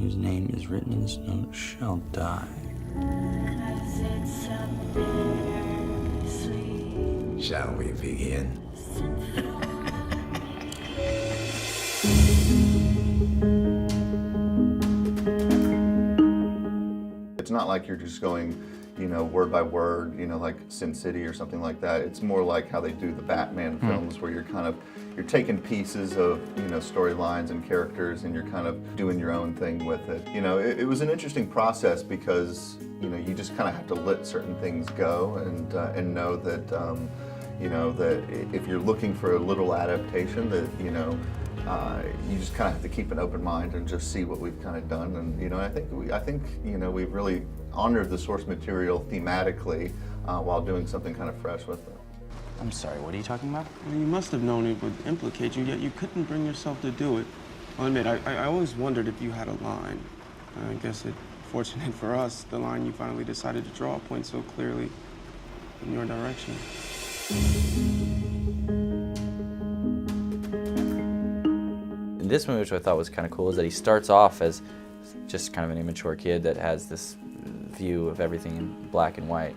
whose name is written in this note shall die. Shall we begin? It's not like you're just going, word by word, like Sin City or something like that. It's more like how they do the Batman films, where you're taking pieces of, storylines and characters, and you're kind of doing your own thing with it. It was an interesting process because, you just kind of have to let certain things go and know that, that if you're looking for a little adaptation, that, you just kind of have to keep an open mind and just see what we've kind of done. And I think we've really honored the source material thematically while doing something kind of fresh with it. I'm sorry, what are you talking about? Well, you must have known it would implicate you, yet you couldn't bring yourself to do it. I'll admit, I always wondered if you had a line. I guess it's fortunate for us, the line you finally decided to draw points so clearly in your direction. This movie, which I thought was kind of cool, is that he starts off as just kind of an immature kid that has this view of everything in black and white,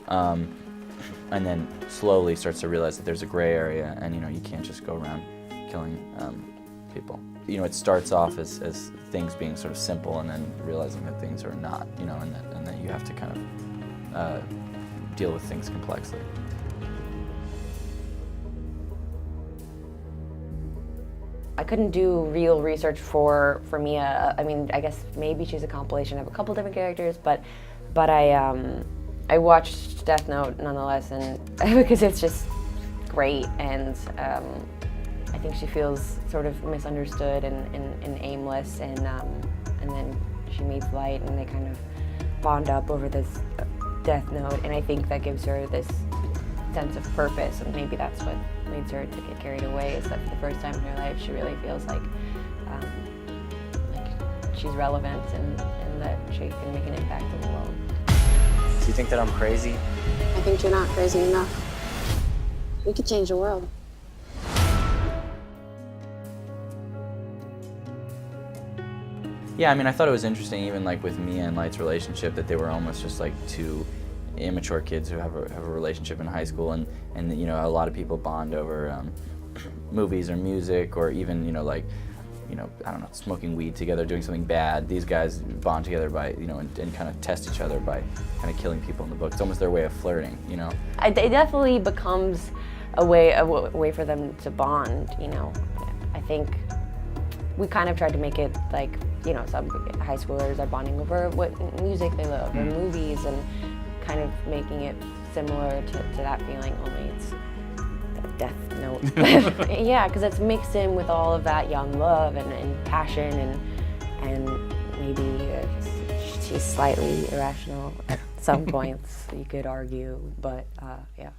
and then slowly starts to realize that there's a gray area, and you can't just go around killing people. It starts off as things being sort of simple, and then realizing that things are not, and that you have to kind of deal with things complexly. I couldn't do real research for Mia. I mean, I guess maybe she's a compilation of a couple different characters, but I watched Death Note nonetheless, and because it's just great, and I think she feels sort of misunderstood and aimless, and then she meets Light, and they kind of bond up over this Death Note, and I think that gives her this sense of purpose, and maybe that's what leads her to get carried away, is that for the first time in her life she really feels like she's relevant and that she can make an impact in the world. Do you think that I'm crazy? I think you're not crazy enough. We could change the world. Yeah, I mean, I thought it was interesting, even like with Mia and Light's relationship, that they were almost just like two immature kids who have a relationship in high school, and a lot of people bond over movies or music, or even I don't know, smoking weed together, doing something bad. These guys bond together by and kind of test each other by kind of killing people in the book. It's almost their way of flirting, It definitely becomes a way for them to bond. I think we kind of tried to make it like some high schoolers are bonding over what music they love or movies, and kind of making it similar to that feeling, only it's the Death Note. Yeah, because it's mixed in with all of that young love and passion, and maybe she's slightly irrational at some points, you could argue, but yeah.